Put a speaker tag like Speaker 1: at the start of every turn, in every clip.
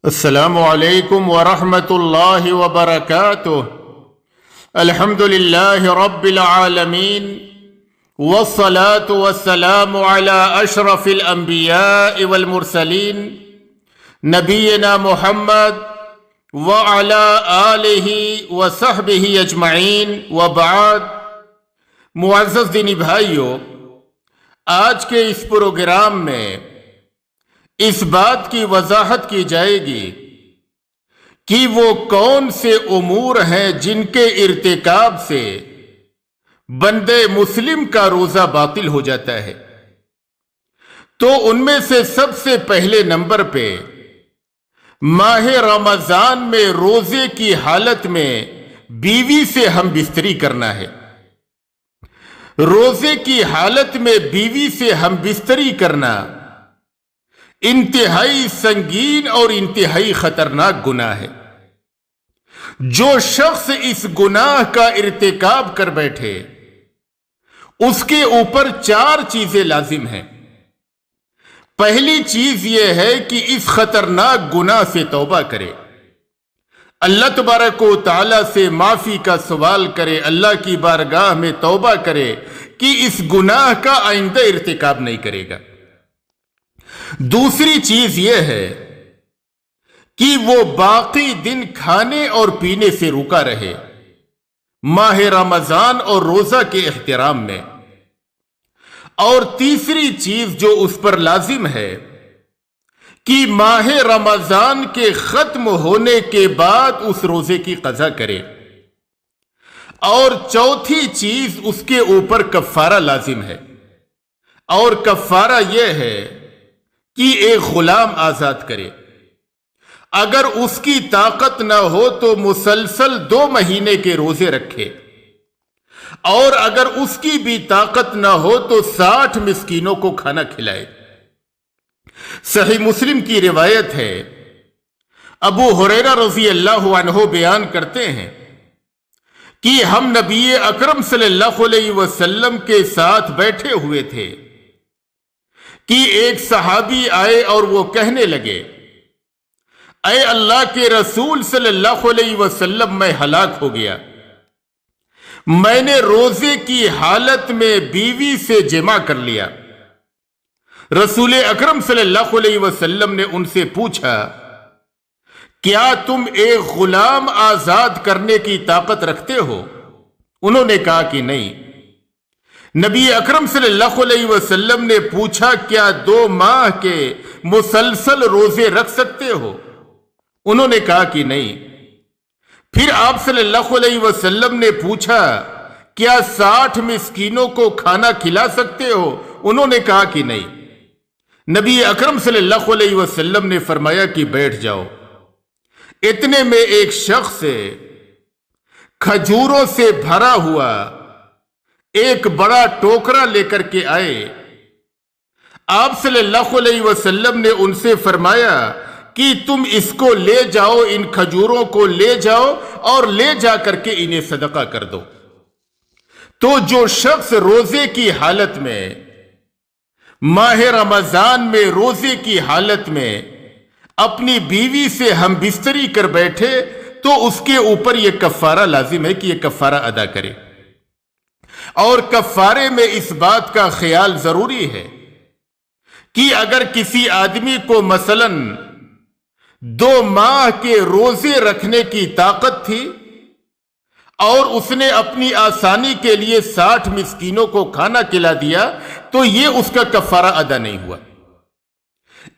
Speaker 1: السلام علیکم ورحمۃ اللہ وبرکاتہ۔ الحمد للہ رب العالمین والصلاة والسلام علی اشرف الانبیاء والمرسلین نبینا محمد وعلی آلہ وصحبہ اجمعین وبعد۔ معزز دینی بھائیو، آج کے اس پروگرام میں اس بات کی وضاحت کی جائے گی کہ وہ کون سے امور ہیں جن کے ارتکاب سے بندے مسلم کا روزہ باطل ہو جاتا ہے۔ تو ان میں سے سب سے پہلے نمبر پہ ماہ رمضان میں روزے کی حالت میں بیوی سے ہم بستری کرنا ہے۔ روزے کی حالت میں بیوی سے ہم بستری کرنا انتہائی سنگین اور انتہائی خطرناک گناہ ہے۔ جو شخص اس گناہ کا ارتکاب کر بیٹھے اس کے اوپر 4 چیزیں لازم ہیں۔ پہلی چیز یہ ہے کہ اس خطرناک گناہ سے توبہ کرے، اللہ تبارک و تعالی سے معافی کا سوال کرے، اللہ کی بارگاہ میں توبہ کرے کہ اس گناہ کا آئندہ ارتکاب نہیں کرے گا۔ دوسری چیز یہ ہے کہ وہ باقی دن کھانے اور پینے سے رکا رہے ماہ رمضان اور روزہ کے احترام میں۔ اور تیسری چیز جو اس پر لازم ہے کہ ماہ رمضان کے ختم ہونے کے بعد اس روزے کی قضا کرے۔ اور چوتھی چیز اس کے اوپر کفارہ لازم ہے، اور کفارہ یہ ہے کہ ایک غلام آزاد کرے۔ اگر اس کی طاقت نہ ہو تو مسلسل 2 مہینے کے روزے رکھے، اور اگر اس کی بھی طاقت نہ ہو تو 60 مسکینوں کو کھانا کھلائے۔ صحیح مسلم کی روایت ہے، ابو ہریرہ رضی اللہ عنہ بیان کرتے ہیں کہ ہم نبی اکرم صلی اللہ علیہ وسلم کے ساتھ بیٹھے ہوئے تھے کہ ایک صحابی آئے اور وہ کہنے لگے، اے اللہ کے رسول صلی اللہ علیہ وسلم، میں ہلاک ہو گیا۔ میں نے روزے کی حالت میں بیوی سے جمع کر لیا۔ رسول اکرم صلی اللہ علیہ وسلم نے ان سے پوچھا، کیا تم ایک غلام آزاد کرنے کی طاقت رکھتے ہو؟ انہوں نے کہا کہ نہیں۔ نبی اکرم صلی اللہ علیہ وسلم نے پوچھا، کیا 2 ماہ کے مسلسل روزے رکھ سکتے ہو؟ انہوں نے کہا کہ نہیں۔ پھر آپ صلی اللہ علیہ وسلم نے پوچھا، کیا 60 مسکینوں کو کھانا کھلا سکتے ہو؟ انہوں نے کہا کہ نہیں۔ نبی اکرم صلی اللہ علیہ وسلم نے فرمایا کہ بیٹھ جاؤ۔ اتنے میں ایک شخص کھجوروں سے بھرا ہوا ایک بڑا ٹوکرا لے کر کے آئے۔ آپ صلی اللہ علیہ وسلم نے ان سے فرمایا کہ تم اس کو لے جاؤ، ان کھجوروں کو لے جاؤ اور لے جا کر کے انہیں صدقہ کر دو۔ تو جو شخص روزے کی حالت میں، ماہ رمضان میں روزے کی حالت میں اپنی بیوی سے ہم بستری کر بیٹھے تو اس کے اوپر یہ کفارہ لازم ہے کہ یہ کفارہ ادا کرے۔ اور کفارے میں اس بات کا خیال ضروری ہے کہ اگر کسی آدمی کو مثلاً 2 ماہ کے روزے رکھنے کی طاقت تھی اور اس نے اپنی آسانی کے لیے 60 مسکینوں کو کھانا کھلا دیا تو یہ اس کا کفارہ ادا نہیں ہوا۔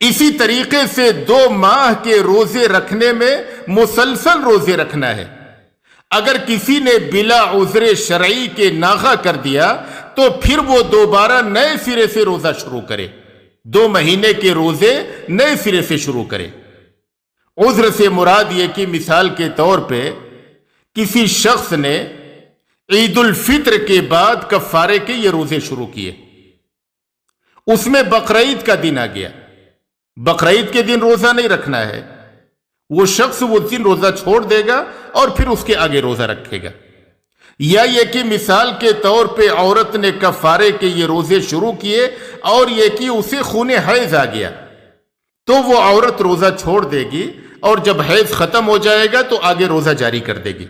Speaker 1: اسی طریقے سے 2 ماہ کے روزے رکھنے میں مسلسل روزے رکھنا ہے۔ اگر کسی نے بلا عذر شرعی کے ناغہ کر دیا تو پھر وہ دوبارہ نئے سرے سے روزہ شروع کرے، 2 مہینے کے روزے نئے سرے سے شروع کرے۔ عذر سے مراد یہ کہ مثال کے طور پہ کسی شخص نے عید الفطر کے بعد کفارے کے یہ روزے شروع کیے، اس میں بقرعید کا دن آ گیا، بقرعید کے دن روزہ نہیں رکھنا ہے، وہ شخص وہ دن روزہ چھوڑ دے گا اور پھر اس کے آگے روزہ رکھے گا۔ یا یہ کہ مثال کے طور پہ عورت نے کفارے کے یہ روزے شروع کیے اور یہ کہ اسے خون حیض آ گیا تو وہ عورت روزہ چھوڑ دے گی اور جب حیض ختم ہو جائے گا تو آگے روزہ جاری کر دے گی۔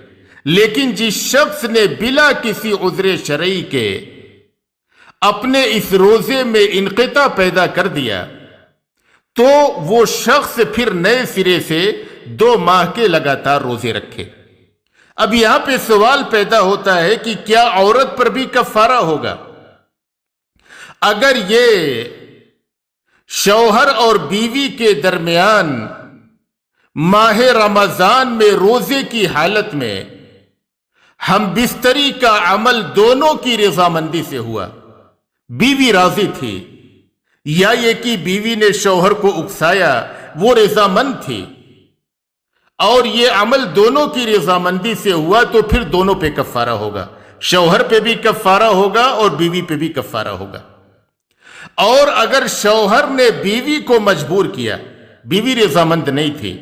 Speaker 1: لیکن جس شخص نے بلا کسی عذر شرعی کے اپنے اس روزے میں انقطاع پیدا کر دیا تو وہ شخص پھر نئے سرے سے 2 ماہ کے لگاتار روزے رکھے۔ اب یہاں پہ سوال پیدا ہوتا ہے کہ کیا عورت پر بھی کفارہ ہوگا؟ اگر یہ شوہر اور بیوی کے درمیان ماہ رمضان میں روزے کی حالت میں ہم بستری کا عمل دونوں کی رضامندی سے ہوا، بیوی راضی تھی، یا یہ کہ بیوی نے شوہر کو اکسایا، وہ رضامند تھی، اور یہ عمل دونوں کی رضامندی سے ہوا، تو پھر دونوں پہ کفارہ ہوگا، شوہر پہ بھی کفارہ ہوگا اور بیوی پہ بھی کفارہ ہوگا۔ اور اگر شوہر نے بیوی کو مجبور کیا، بیوی رضامند نہیں تھی،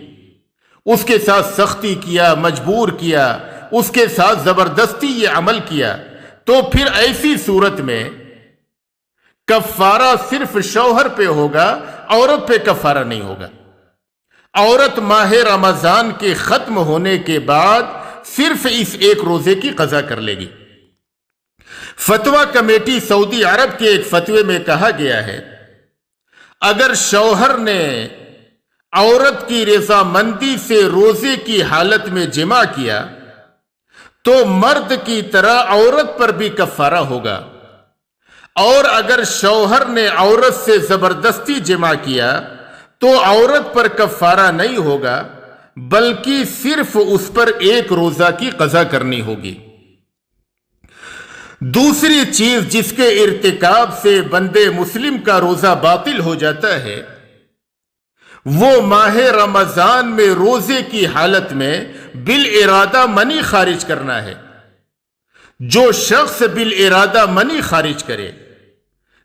Speaker 1: اس کے ساتھ سختی کیا، مجبور کیا، اس کے ساتھ زبردستی یہ عمل کیا، تو پھر ایسی صورت میں کفارہ صرف شوہر پہ ہوگا، عورت پہ کفارہ نہیں ہوگا۔ عورت ماہ رمضان کے ختم ہونے کے بعد صرف اس ایک روزے کی قضا کر لے گی۔ فتویٰ کمیٹی سعودی عرب کے ایک فتوے میں کہا گیا ہے، اگر شوہر نے عورت کی رضامندی سے روزے کی حالت میں جمع کیا تو مرد کی طرح عورت پر بھی کفارہ ہوگا، اور اگر شوہر نے عورت سے زبردستی جمع کیا تو عورت پر کفارہ نہیں ہوگا، بلکہ صرف اس پر ایک روزہ کی قضا کرنی ہوگی۔ دوسری چیز جس کے ارتکاب سے بندے مسلم کا روزہ باطل ہو جاتا ہے، وہ ماہ رمضان میں روزے کی حالت میں بالارادہ منی خارج کرنا ہے۔ جو شخص بالارادہ منی خارج کرے،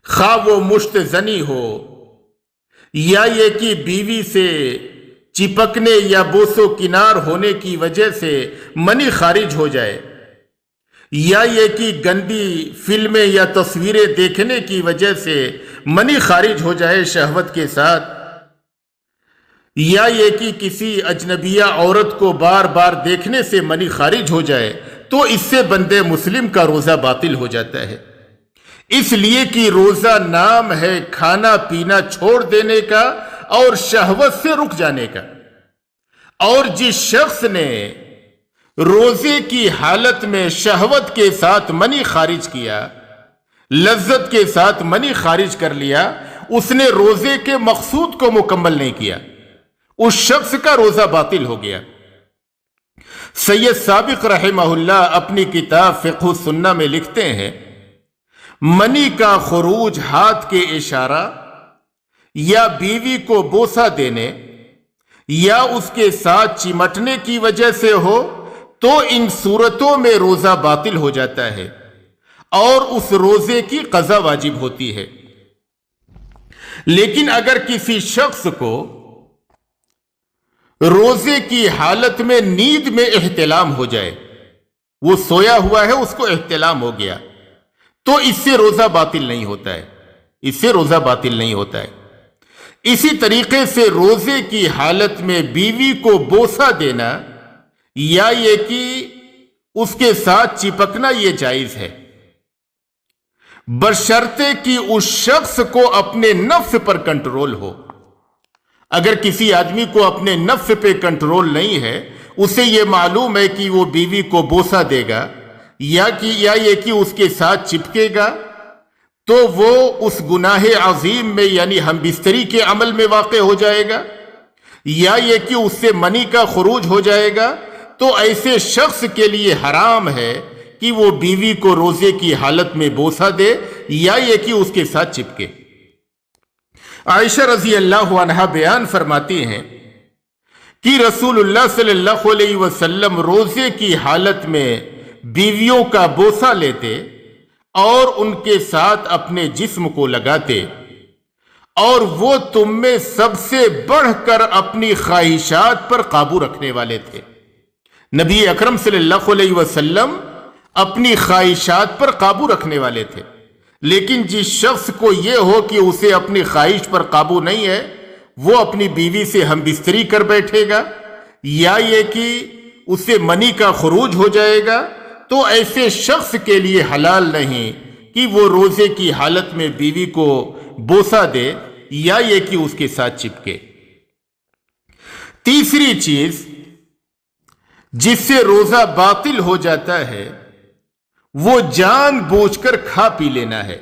Speaker 1: خواہ وہ مشت زنی ہو، یا یہ کہ بیوی سے چپکنے یا بوس و کنار ہونے کی وجہ سے منی خارج ہو جائے، یا یہ کہ گندی فلمیں یا تصویریں دیکھنے کی وجہ سے منی خارج ہو جائے شہوت کے ساتھ، یا یہ کہ کسی اجنبیہ عورت کو بار بار دیکھنے سے منی خارج ہو جائے، تو اس سے بندے مسلم کا روزہ باطل ہو جاتا ہے۔ اس لیے کہ روزہ نام ہے کھانا پینا چھوڑ دینے کا اور شہوت سے رک جانے کا، اور جس شخص نے روزے کی حالت میں شہوت کے ساتھ منی خارج کیا، لذت کے ساتھ منی خارج کر لیا، اس نے روزے کے مقصود کو مکمل نہیں کیا، اس شخص کا روزہ باطل ہو گیا۔ سید سابق رحمہ اللہ اپنی کتاب فقہ السنہ میں لکھتے ہیں، منی کا خروج ہاتھ کے اشارہ یا بیوی کو بوسہ دینے یا اس کے ساتھ چمٹنے کی وجہ سے ہو تو ان صورتوں میں روزہ باطل ہو جاتا ہے اور اس روزے کی قضا واجب ہوتی ہے۔ لیکن اگر کسی شخص کو روزے کی حالت میں نیند میں احتلام ہو جائے، وہ سویا ہوا ہے، اس کو احتلام ہو گیا، تو اس سے روزہ باطل نہیں ہوتا ہے، اس سے روزہ باطل نہیں ہوتا ہے۔ اسی طریقے سے روزے کی حالت میں بیوی کو بوسہ دینا یا یہ کہ اس کے ساتھ چپکنا یہ جائز ہے، بشرطے کہ اس شخص کو اپنے نفس پر کنٹرول ہو۔ اگر کسی آدمی کو اپنے نفس پہ کنٹرول نہیں ہے، اسے یہ معلوم ہے کہ وہ بیوی کو بوسہ دے گا یا یہ کہ اس کے ساتھ چپکے گا، تو وہ اس گناہ عظیم میں یعنی ہم بستری کے عمل میں واقع ہو جائے گا، یا یہ کہ اس سے منی کا خروج ہو جائے گا، تو ایسے شخص کے لیے حرام ہے کہ وہ بیوی کو روزے کی حالت میں بوسہ دے یا یہ کہ اس کے ساتھ چپکے۔ عائشہ رضی اللہ عنہا بیان فرماتی ہیں کہ رسول اللہ صلی اللہ علیہ وسلم روزے کی حالت میں بیویوں کا بوسہ لیتے اور ان کے ساتھ اپنے جسم کو لگاتے، اور وہ تم میں سب سے بڑھ کر اپنی خواہشات پر قابو رکھنے والے تھے۔ نبی اکرم صلی اللہ علیہ وسلم اپنی خواہشات پر قابو رکھنے والے تھے، لیکن جس شخص کو یہ ہو کہ اسے اپنی خواہش پر قابو نہیں ہے، وہ اپنی بیوی سے ہم بستری کر بیٹھے گا یا یہ کہ اسے منی کا خروج ہو جائے گا، تو ایسے شخص کے لیے حلال نہیں کہ وہ روزے کی حالت میں بیوی کو بوسہ دے یا یہ کہ اس کے ساتھ چپکے۔ تیسری چیز جس سے روزہ باطل ہو جاتا ہے وہ جان بوجھ کر کھا پی لینا ہے۔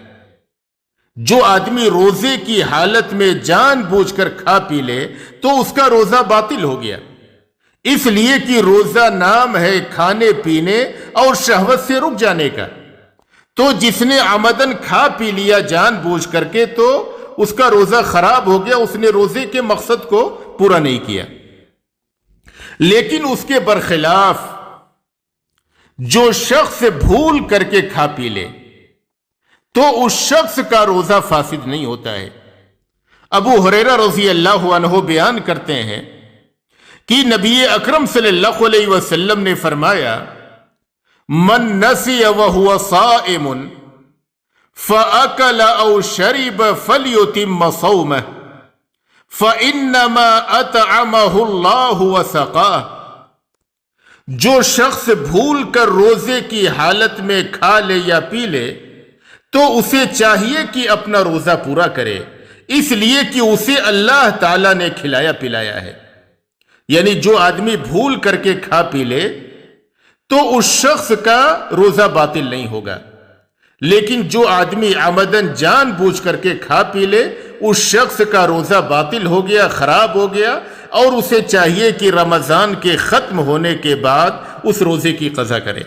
Speaker 1: جو آدمی روزے کی حالت میں جان بوجھ کر کھا پی لے تو اس کا روزہ باطل ہو گیا، اس لیے کہ روزہ نام ہے کھانے پینے اور شہوت سے رک جانے کا۔ تو جس نے عمدن کھا پی لیا جان بوجھ کر کے تو اس کا روزہ خراب ہو گیا، اس نے روزے کے مقصد کو پورا نہیں کیا۔ لیکن اس کے برخلاف جو شخص بھول کر کے کھا پی لے تو اس شخص کا روزہ فاسد نہیں ہوتا ہے۔ ابو ہریرہ رضی اللہ عنہ بیان کرتے ہیں کہ نبی اکرم صلی اللہ علیہ وسلم نے فرمایا، من نسی وهو صائم فأكل أو شرب فليتم صومه فإنما أطعمه الله وسقاه۔ جو شخص بھول کر روزے کی حالت میں کھا لے یا پی لے تو اسے چاہیے کہ اپنا روزہ پورا کرے، اس لیے کہ اسے اللہ تعالیٰ نے کھلایا پلایا ہے۔ یعنی جو آدمی بھول کر کے کھا پی لے تو اس شخص کا روزہ باطل نہیں ہوگا، لیکن جو آدمی عمدن جان بوجھ کر کے کھا پی لے اس شخص کا روزہ باطل ہو گیا، خراب ہو گیا، اور اسے چاہیے کہ رمضان کے ختم ہونے کے بعد اس روزے کی قضا کرے۔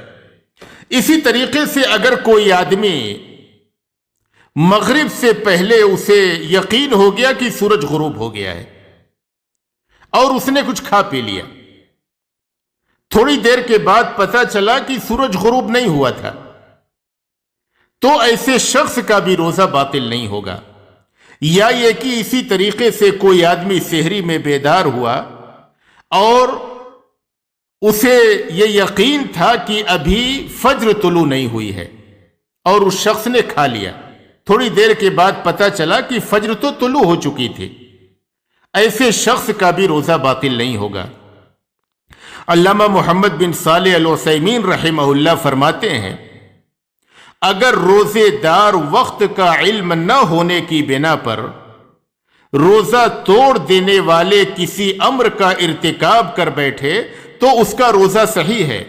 Speaker 1: اسی طریقے سے اگر کوئی آدمی مغرب سے پہلے اسے یقین ہو گیا کہ سورج غروب ہو گیا ہے اور اس نے کچھ کھا پی لیا، تھوڑی دیر کے بعد پتہ چلا کہ سورج غروب نہیں ہوا تھا، تو ایسے شخص کا بھی روزہ باطل نہیں ہوگا۔ یا یہ کہ اسی طریقے سے کوئی آدمی سحری میں بیدار ہوا اور اسے یہ یقین تھا کہ ابھی فجر طلوع نہیں ہوئی ہے اور اس شخص نے کھا لیا، تھوڑی دیر کے بعد پتہ چلا کہ فجر تو طلوع ہو چکی تھی، ایسے شخص کا بھی روزہ باطل نہیں ہوگا۔ علامہ محمد بن صالح العثیمین رحمہ اللہ فرماتے ہیں، اگر روزے دار وقت کا علم نہ ہونے کی بنا پر روزہ توڑ دینے والے کسی امر کا ارتکاب کر بیٹھے تو اس کا روزہ صحیح ہے۔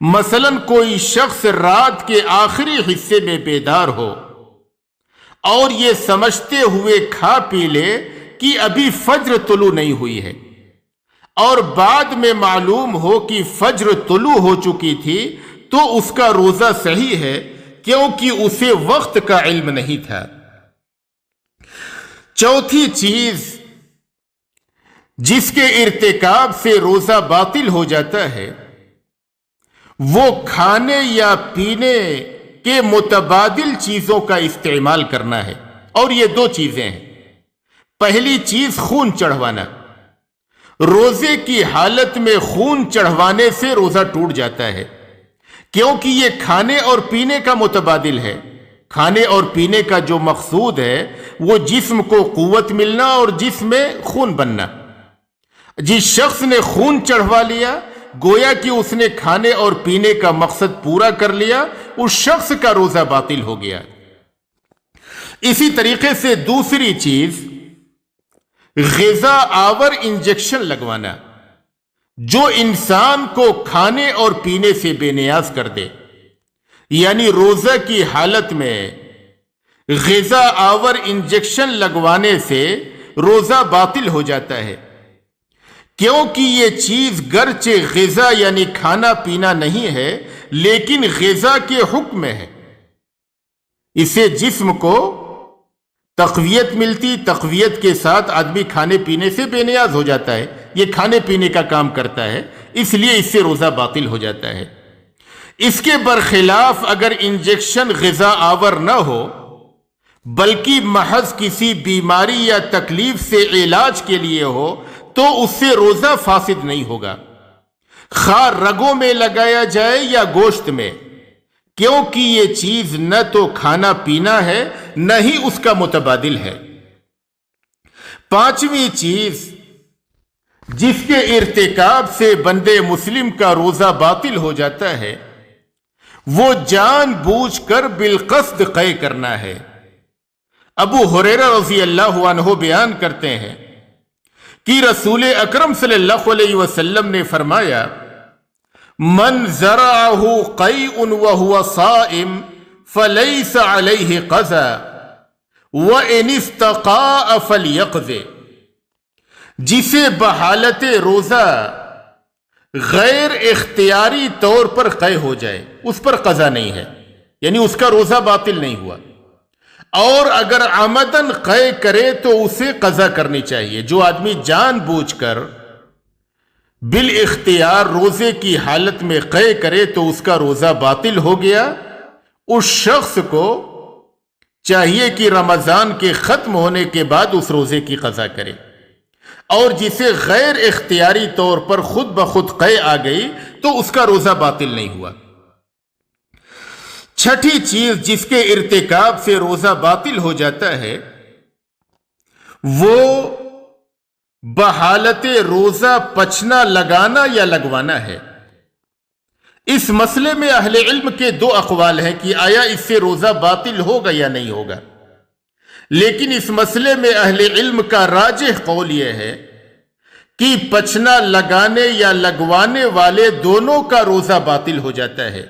Speaker 1: مثلا کوئی شخص رات کے آخری حصے میں بیدار ہو اور یہ سمجھتے ہوئے کھا پی لے کہ ابھی فجر طلوع نہیں ہوئی ہے، اور بعد میں معلوم ہو کہ فجر طلوع ہو چکی تھی، تو اس کا روزہ صحیح ہے، کیونکہ اسے وقت کا علم نہیں تھا۔ چوتھی چیز جس کے ارتکاب سے روزہ باطل ہو جاتا ہے وہ کھانے یا پینے کے متبادل چیزوں کا استعمال کرنا ہے، اور یہ دو چیزیں ہیں۔ پہلی چیز خون چڑھوانا، روزے کی حالت میں خون چڑھوانے سے روزہ ٹوٹ جاتا ہے، کیونکہ یہ کھانے اور پینے کا متبادل ہے۔ کھانے اور پینے کا جو مقصود ہے وہ جسم کو قوت ملنا اور جسم میں خون بننا۔ جس شخص نے خون چڑھوا لیا گویا کہ اس نے کھانے اور پینے کا مقصد پورا کر لیا، اس شخص کا روزہ باطل ہو گیا۔ اسی طریقے سے دوسری چیز غذا آور انجیکشن لگوانا، جو انسان کو کھانے اور پینے سے بے نیاز کر دے، یعنی روزہ کی حالت میں غذا آور انجیکشن لگوانے سے روزہ باطل ہو جاتا ہے، کیونکہ یہ چیز گرچہ غذا یعنی کھانا پینا نہیں ہے لیکن غذا کے حکم میں ہے۔ اسے جسم کو تقویت ملتی، تقویت کے ساتھ آدمی کھانے پینے سے بے نیاز ہو جاتا ہے، یہ کھانے پینے کا کام کرتا ہے، اس لیے اس سے روزہ باطل ہو جاتا ہے۔ اس کے برخلاف اگر انجیکشن غذا آور نہ ہو بلکہ محض کسی بیماری یا تکلیف سے علاج کے لیے ہو تو اس سے روزہ فاسد نہیں ہوگا، خواہ رگوں میں لگایا جائے یا گوشت میں، کیونکہ یہ چیز نہ تو کھانا پینا ہے نہ ہی اس کا متبادل ہے۔ پانچویں چیز جس کے ارتکاب سے بندے مسلم کا روزہ باطل ہو جاتا ہے وہ جان بوجھ کر بالقصد قے کرنا ہے۔ ابو ہریرہ رضی اللہ عنہ بیان کرتے ہیں کہ رسول اکرم صلی اللہ علیہ وسلم نے فرمایا، من زرعہ قیء وہو صائم فلیس علیہ قضا وان استقاء فلیقض۔ جسے بحالت روزہ غیر اختیاری طور پر قے ہو جائے اس پر قضا نہیں ہے، یعنی اس کا روزہ باطل نہیں ہوا، اور اگر عمدن قے کرے تو اسے قضا کرنی چاہیے۔ جو آدمی جان بوجھ کر بالاختیار روزے کی حالت میں قے کرے تو اس کا روزہ باطل ہو گیا۔ اس شخص کو چاہیے کہ رمضان کے ختم ہونے کے بعد اس روزے کی قضا کرے، اور جسے غیر اختیاری طور پر خود بخود قے آ گئی تو اس کا روزہ باطل نہیں ہوا۔ چھٹی چیز جس کے ارتکاب سے روزہ باطل ہو جاتا ہے وہ بحالت روزہ پچنا لگانا یا لگوانا ہے۔ اس مسئلے میں اہل علم کے دو اقوال ہیں کہ آیا اس سے روزہ باطل ہوگا یا نہیں ہوگا، لیکن اس مسئلے میں اہل علم کا راجح قول یہ ہے کہ پچنا لگانے یا لگوانے والے دونوں کا روزہ باطل ہو جاتا ہے،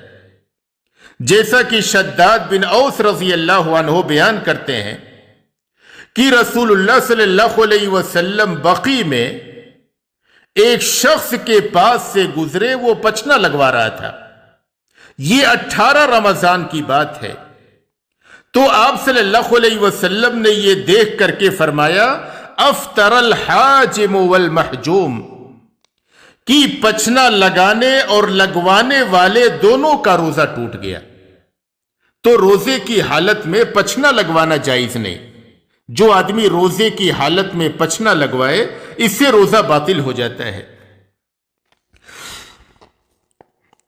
Speaker 1: جیسا کہ شداد بن اوس رضی اللہ عنہ بیان کرتے ہیں کہ رسول اللہ صلی اللہ علیہ وسلم بقی میں ایک شخص کے پاس سے گزرے، وہ پچنا لگوا رہا تھا۔ یہ 18 رمضان کی بات ہے۔ تو آپ صلی اللہ علیہ وسلم نے یہ دیکھ کر کے فرمایا، افطر الحاجم والمحجوم، کہ پچنا لگانے اور لگوانے والے دونوں کا روزہ ٹوٹ گیا۔ تو روزے کی حالت میں پچنا لگوانا جائز نہیں۔ جو آدمی روزے کی حالت میں پچنا لگوائے اس سے روزہ باطل ہو جاتا ہے۔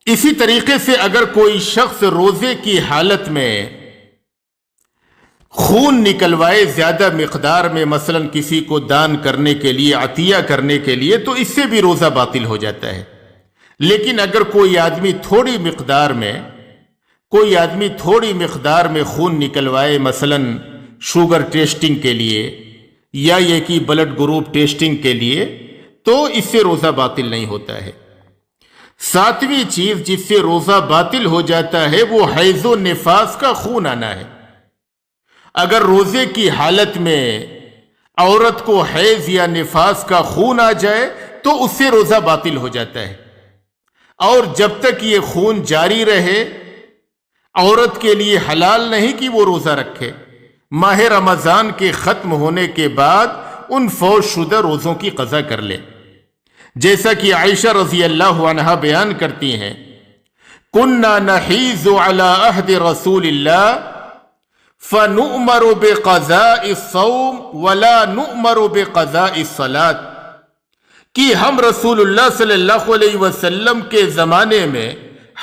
Speaker 1: اسی طریقے سے اگر کوئی شخص روزے کی حالت میں خون نکلوائے زیادہ مقدار میں، مثلا کسی کو دان کرنے کے لیے، عطیہ کرنے کے لیے، تو اس سے بھی روزہ باطل ہو جاتا ہے۔ لیکن اگر کوئی آدمی تھوڑی مقدار میں خون نکلوائے، مثلا شوگر ٹیسٹنگ کے لیے یا یہ کہ بلڈ گروپ ٹیسٹنگ کے لیے، تو اس سے روزہ باطل نہیں ہوتا ہے۔ ساتویں چیز جس سے روزہ باطل ہو جاتا ہے وہ حیض و نفاس کا خون آنا ہے۔ اگر روزے کی حالت میں عورت کو حیض یا نفاس کا خون آ جائے تو اس سے روزہ باطل ہو جاتا ہے، اور جب تک یہ خون جاری رہے عورت کے لیے حلال نہیں کہ وہ روزہ رکھے۔ ماہ رمضان کے ختم ہونے کے بعد ان فوت شدہ روزوں کی قضا کر لے، جیسا کہ عائشہ رضی اللہ عنہا بیان کرتی ہیں، کننا نحیز علی عہد رسول اللہ فنؤمر بقضاء الصوم ولا نؤمر بقضاء الصلاۃ، کہ ہم رسول اللہ صلی اللہ علیہ وسلم کے زمانے میں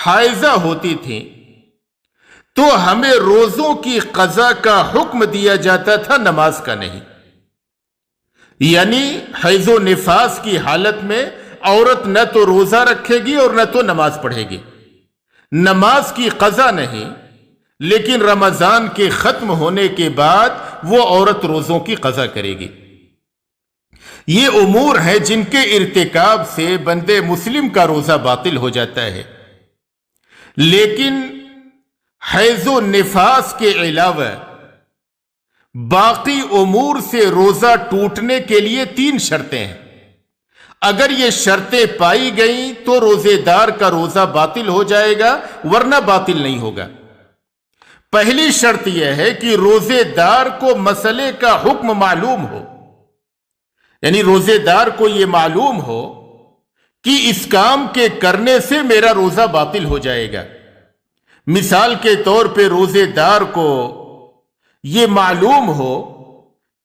Speaker 1: حائضہ ہوتی تھیں تو ہمیں روزوں کی قضا کا حکم دیا جاتا تھا، نماز کا نہیں۔ یعنی حیض و نفاس کی حالت میں عورت نہ تو روزہ رکھے گی اور نہ تو نماز پڑھے گی، نماز کی قضا نہیں، لیکن رمضان کے ختم ہونے کے بعد وہ عورت روزوں کی قضا کرے گی۔ یہ امور ہیں جن کے ارتکاب سے بندے مسلم کا روزہ باطل ہو جاتا ہے۔ لیکن حیض و نفاس کے علاوہ باقی امور سے روزہ ٹوٹنے کے لیے 3 شرطیں ہیں۔ اگر یہ شرطیں پائی گئیں تو روزے دار کا روزہ باطل ہو جائے گا، ورنہ باطل نہیں ہوگا۔ پہلی شرط یہ ہے کہ روزے دار کو مسئلے کا حکم معلوم ہو، یعنی روزے دار کو یہ معلوم ہو کہ اس کام کے کرنے سے میرا روزہ باطل ہو جائے گا۔ مثال کے طور پہ روزے دار کو یہ معلوم ہو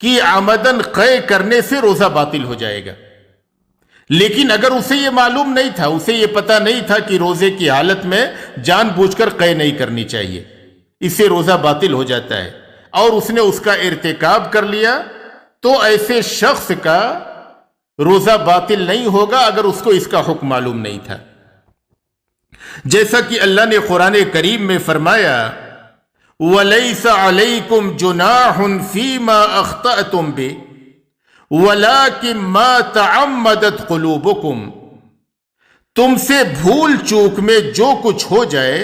Speaker 1: کہ عمدن قے کرنے سے روزہ باطل ہو جائے گا، لیکن اگر اسے یہ معلوم نہیں تھا، اسے یہ پتہ نہیں تھا کہ روزے کی حالت میں جان بوجھ کر قے نہیں کرنی چاہیے، اس سے روزہ باطل ہو جاتا ہے، اور اس نے اس کا ارتکاب کر لیا، تو ایسے شخص کا روزہ باطل نہیں ہوگا اگر اس کو اس کا حکم معلوم نہیں تھا. جیسا کہ اللہ نے قرآن کریم میں فرمایا وَلَيْسَ عَلَيْكُمْ جُنَاحٌ فِي مَا أَخْطَأْتُمْ بِهِ وَلَكِنْ مَا تَعَمَّدَتْ قُلُوبُكُمْ. تم سے بھول چوک میں جو کچھ ہو جائے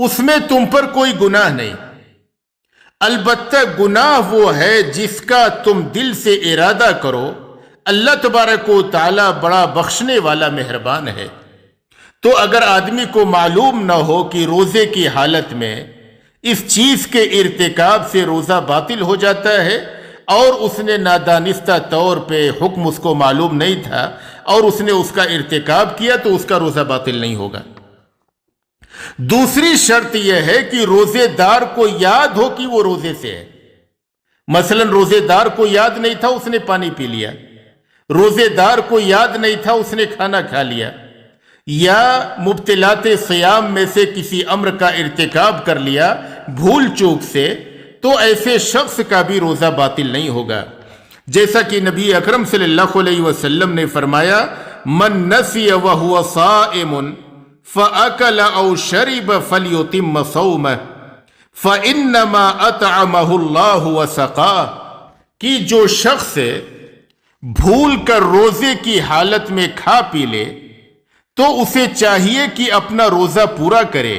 Speaker 1: اس میں تم پر کوئی گناہ نہیں، البتہ گناہ وہ ہے جس کا تم دل سے ارادہ کرو. اللہ تبارک و تعالی بڑا بخشنے والا مہربان ہے. تو اگر آدمی کو معلوم نہ ہو کہ روزے کی حالت میں اس چیز کے ارتکاب سے روزہ باطل ہو جاتا ہے اور اس نے نادانستہ طور پہ حکم اس کو معلوم نہیں تھا اور اس نے اس کا ارتکاب کیا تو اس کا روزہ باطل نہیں ہوگا. دوسری شرط یہ ہے کہ روزے دار کو یاد ہو کہ وہ روزے سے ہے. مثلا روزے دار کو یاد نہیں تھا، اس نے پانی پی لیا. روزے دار کو یاد نہیں تھا، اس نے کھانا کھا لیا. یا مبتلات صیام میں سے کسی امر کا ارتکاب کر لیا بھول چوک سے، تو ایسے شخص کا بھی روزہ باطل نہیں ہوگا. جیسا کہ نبی اکرم صلی اللہ علیہ وسلم نے فرمایا من نسی وهو صائم فأكل أو شرب فليتم صومه فإنما أطعمه الله وسقاه. کہ جو شخص بھول کر روزے کی حالت میں کھا پی لے تو اسے چاہیے کہ اپنا روزہ پورا کرے،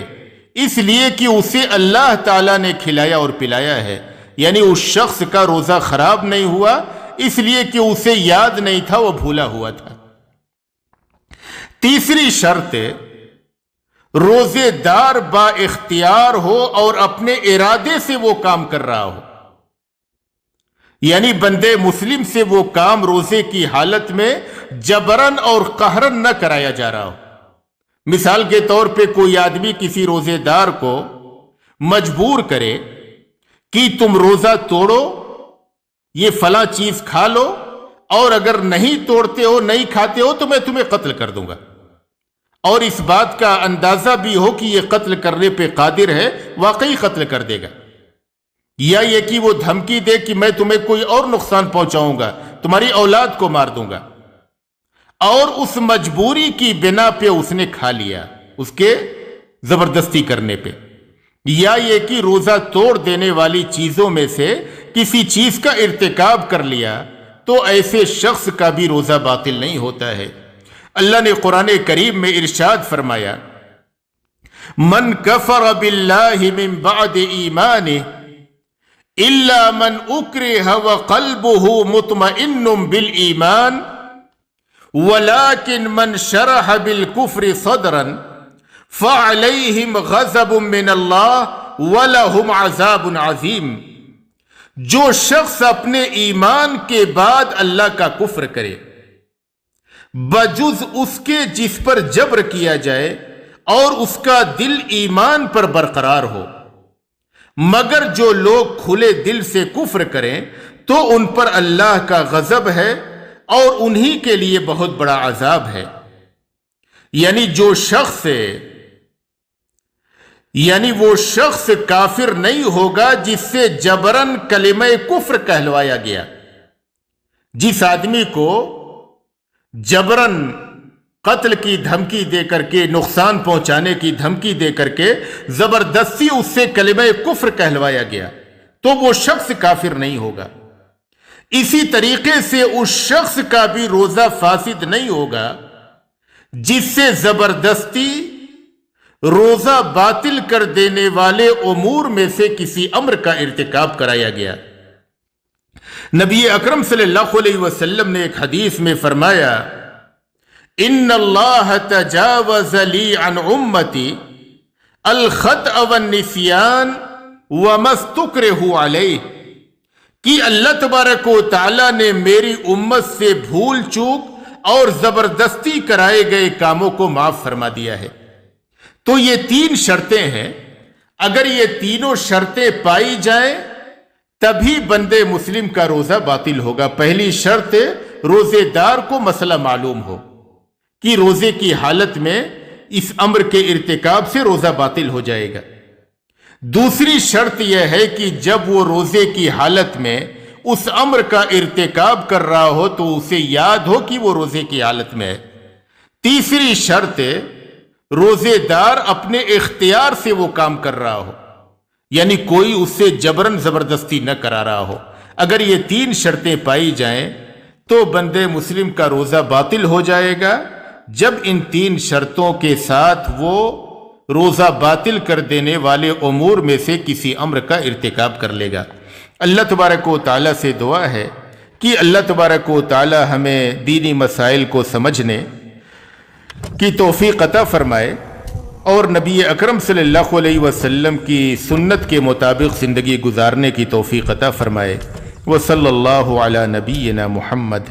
Speaker 1: اس لیے کہ اسے اللہ تعالیٰ نے کھلایا اور پلایا ہے. یعنی اس شخص کا روزہ خراب نہیں ہوا اس لیے کہ اسے یاد نہیں تھا، وہ بھولا ہوا تھا. تیسری شرط روزے دار با اختیار ہو اور اپنے ارادے سے وہ کام کر رہا ہو. یعنی بندے مسلم سے وہ کام روزے کی حالت میں جبرن اور قہرن نہ کرایا جا رہا ہو. مثال کے طور پہ کوئی آدمی کسی روزے دار کو مجبور کرے کہ تم روزہ توڑو، یہ فلاں چیز کھا لو، اور اگر نہیں توڑتے ہو نہیں کھاتے ہو تو میں تمہیں قتل کر دوں گا، اور اس بات کا اندازہ بھی ہو کہ یہ قتل کرنے پہ قادر ہے، واقعی قتل کر دے گا. یا یہ کہ وہ دھمکی دے کہ میں تمہیں کوئی اور نقصان پہنچاؤں گا، تمہاری اولاد کو مار دوں گا، اور اس مجبوری کی بنا پہ اس نے کھا لیا اس کے زبردستی کرنے پہ. یا یہ کہ روزہ توڑ دینے والی چیزوں میں سے کسی چیز کا ارتکاب کر لیا تو ایسے شخص کا بھی روزہ باطل نہیں ہوتا ہے. اللہ نے قرآن کریم میں ارشاد فرمایا من کفر باللہ من بعد ایمانہ الا من اکرہ وقلبہ مطمئن بالایمان ولكن من شرح بالكفر صدرا فعليهم غضب من الله ولهم عذاب عظيم. جو شخص اپنے ایمان کے بعد اللہ کا کفر کرے بجز اس کے جس پر جبر کیا جائے اور اس کا دل ایمان پر برقرار ہو، مگر جو لوگ کھلے دل سے کفر کریں تو ان پر اللہ کا غضب ہے اور انہی کے لیے بہت بڑا عذاب ہے. یعنی وہ شخص کافر نہیں ہوگا جس سے جبرن کلمہ کفر کہلوایا گیا. جس آدمی کو جبرن قتل کی دھمکی دے کر کے، نقصان پہنچانے کی دھمکی دے کر کے زبردستی اس سے کلمہ کفر کہلوایا گیا تو وہ شخص کافر نہیں ہوگا. اسی طریقے سے اس شخص کا بھی روزہ فاسد نہیں ہوگا جس سے زبردستی روزہ باطل کر دینے والے امور میں سے کسی امر کا ارتکاب کرایا گیا. نبی اکرم صلی اللہ علیہ وسلم نے ایک حدیث میں فرمایا ان اللہ تجاوز لی عن امتی الخطأ والنسیان وما استکرہوا علیہ، کہ اللہ تبارک و تعالی نے میری امت سے بھول چوک اور زبردستی کرائے گئے کاموں کو معاف فرما دیا ہے. تو یہ 3 شرطیں ہیں، اگر یہ تینوں شرطیں پائی جائیں تبھی بندے مسلم کا روزہ باطل ہوگا. پہلی شرط روزے دار کو مسئلہ معلوم ہو کہ روزے کی حالت میں اس امر کے ارتکاب سے روزہ باطل ہو جائے گا. دوسری شرط یہ ہے کہ جب وہ روزے کی حالت میں اس امر کا ارتکاب کر رہا ہو تو اسے یاد ہو کہ وہ روزے کی حالت میں ہے۔ تیسری شرط ہے روزے دار اپنے اختیار سے وہ کام کر رہا ہو، یعنی کوئی اس سے جبرن زبردستی نہ کرا رہا ہو۔ اگر یہ تین شرطیں پائی جائیں تو بندے مسلم کا روزہ باطل ہو جائے گا، جب ان تین شرطوں کے ساتھ وہ روزہ باطل کر دینے والے امور میں سے کسی امر کا ارتکاب کر لے گا۔ اللہ تبارک و تعالیٰ سے دعا ہے کہ اللہ تبارک و تعالیٰ ہمیں دینی مسائل کو سمجھنے کی توفیق عطا فرمائے اور نبی اکرم صلی اللہ علیہ وسلم کی سنت کے مطابق زندگی گزارنے کی توفیق عطا فرمائے۔ وصلی اللہ علی نبینا محمد۔